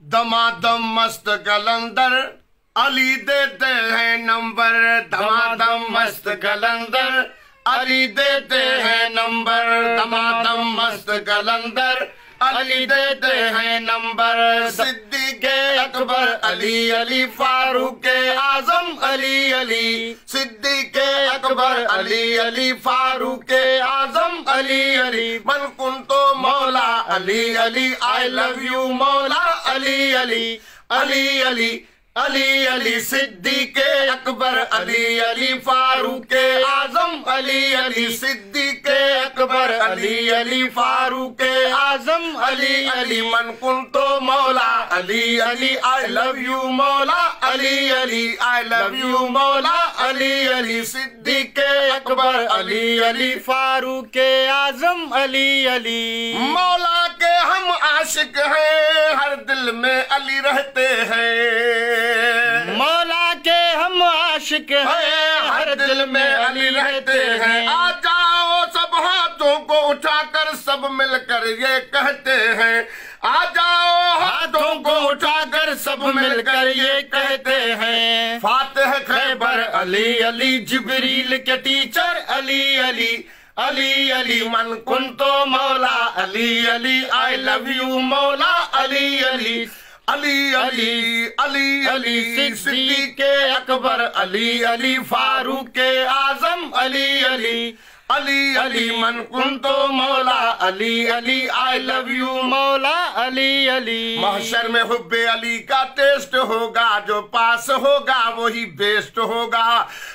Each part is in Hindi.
दमादम मस्त कलंदर अली देते हैं नंबर, दमादम मस्त कलंदर अली देते हैं नंबर, दमादम मस्त कलंदर अली देते हैं नंबर। सिद्दीक़ अकबर अली अली फारूक आजम अली अली, सिद्दीक़ अकबर अली अली फारूक आजम अली अली। मन कुंतो Maula Ali Ali, I love you Maula Ali Ali, Ali Ali Ali Ali. Siddiq Akbar Ali Ali Farooq आजम अली अली, सिद्दीक़ अकबर अली अली फारूक आजम अली अली। मन कुंतो Maula Ali Ali, I love you Maula Ali Ali, I love you Maula Ali Ali. Siddiq Akbar Ali Ali Farooq आजम अली अली। मौला के हम आशिक हैं, हर दिल में अली रहते हैं। मौला के हम आशिक हैं, हर दिल में अली रहते हैं। आ जाओ सब हाथों को उठाकर सब मिलकर ये कहते हैं, आ जाओ हाथों को उठाकर सब मिलकर ये कहते हैं। फातिह खैबर अली अली, जिब्रील के टीचर अली अली, अली अली। मन कुंतो Maula Ali Ali, I love you Maula Ali Ali, Ali Ali Ali Ali. Siddiq Akbar Ali Ali Farooq आजम अली अली, अली अली। मन कुंतो Maula Ali Ali, I love you Maula Ali Ali. महशर में हुब्बे अली का टेस्ट होगा, जो पास होगा वही बेस्ट होगा।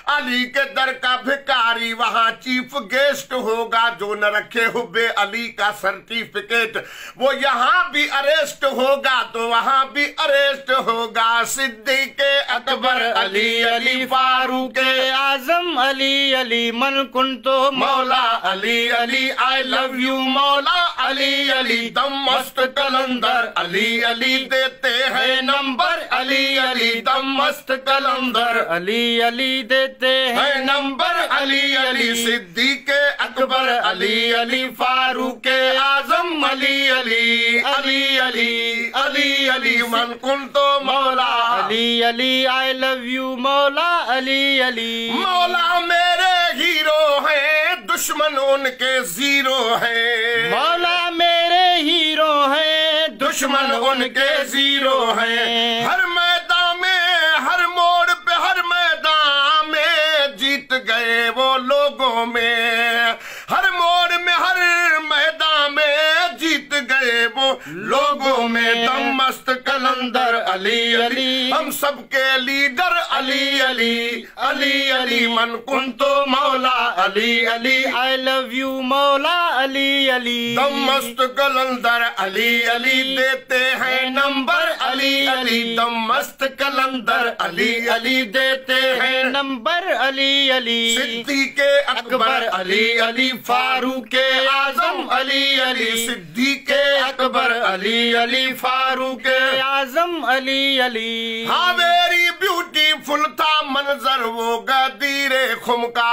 अली के दर का भिखारी वहाँ चीफ गेस्ट होगा, जो न रखे हुब्बे अली का सर्टिफिकेट वो यहाँ भी अरेस्ट होगा, तो वहाँ भी अरेस्ट होगा। सिद्दीक़ अकबर अली अली फारूक आजम अली अली। मन कुंतो Maula Ali Ali, I love you Maula Ali Ali. दम मस्त कलंदर अली अली देते हैं नंबर, अली अली। दम मस्त कलंदर अली अली देते हैं नंबर, अली अली। सिद्दीक़ अकबर अली अली फारूक आजम अली अली, अली अली अली अली। मन कुंतो Maula Ali Ali, I love you Maula Ali Ali. मौला मेरे हीरो हैं, दुश्मन उनके जीरो हैं। मौला मेरे हीरो हैं, दुश्मन उनके जीरो हैं। हर मैदान में, हर मोड़ पे, हर मैदान में जीत गए वो लोगों में। हर मोड़ में, हर मैदान में जीत गए वो लोगों में। दम मस्त कलंदर अली अली, हम सबके लीडर अली अली, अली अली। मन कुंतो Maula Ali Ali, I love you Maula Ali Ali. दम मस्त कलंदर अली अली देते हैं नंबर, अली अली। दम मस्त कलंदर अली अली देते हैं नंबर, अली अली। सिद्दीक़ अकबर अली अली फारूक आजम अली अली, सिद्दीक़ अकबर अली अली फारूक आजम अली अली। हाँ वेरी ब्यूटीफुल था मंजर वो गदीरे खुम का,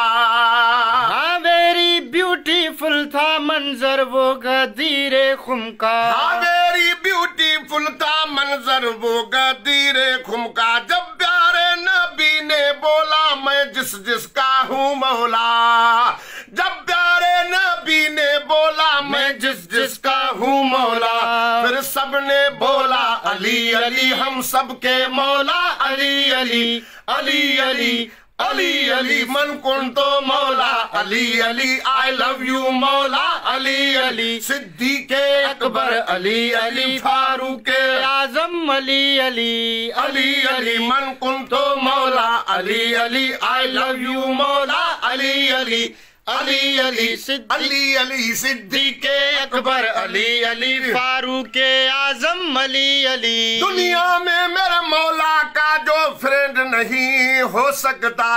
हाँ वेरी ब्यूटीफुल था मंजर वो गदीरे खुम का। हाँ वेरी ब्यूटीफुल था मंजर वो गदीरे खुम का। जब प्यारे नबी ने बोला मैं जिस जिसका हूँ मौला, जब प्यारे नबी ने बोला मैं जिस जिसका हूँ मौला, फिर सबने बोला अली अली हम सबके मौला, अली अली अली अली अली अली। मन कुंतो Maula Ali Ali, I love you Maula Ali Ali. Siddiq Akbar Ali Ali Farooq आजम अली अली, अली अली। मन कुंतो Maula Ali Ali, I love you Maula Ali Ali, Ali Ali Ali Ali. Siddiq Akbar Ali Ali Farooq आजम अली अली। दुनिया में मेरे मौला का जो फ्रेंड नहीं हो सकता,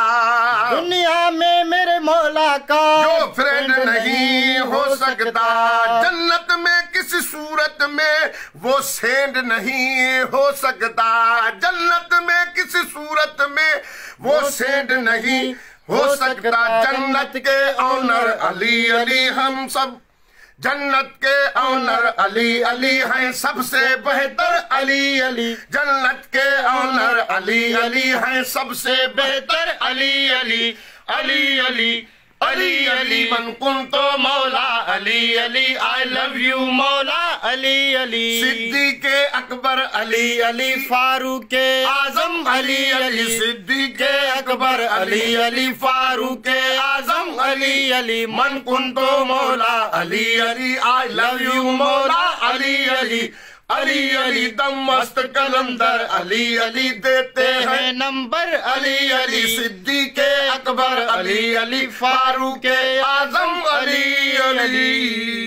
दुनिया में मेरे मौला का जो फ्रेंड नहीं हो सकता। जन्नत में किसी सूरत में वो सेंड नहीं हो सकता, जन्नत में किसी सूरत में वो सेंड नहीं हो सकता। जन्नत के ऑनर अली अली हम सब, जन्नत के ऑनर अली अली हैं सबसे बेहतर अली अली, जन्नत के ऑनर अली अली हैं सबसे बेहतर अली अली, अली अली अली अली मन कुन तो मौला Ali Ali, I love you Maula Ali Ali, Siddiq Akbar Ali Ali, Farooq आजम अली अली, सिद्दीक़ अकबर अली अली, फारूक आजम अली अली, मन कुन तो मौला Ali Ali, I love you Maula Ali Ali, Ali Ali दम मस्त कलंदर अली अली, देते हैं नंबर अली अली, सिद्दीक़ अकबर अली अली, फारूक आजम अली अली।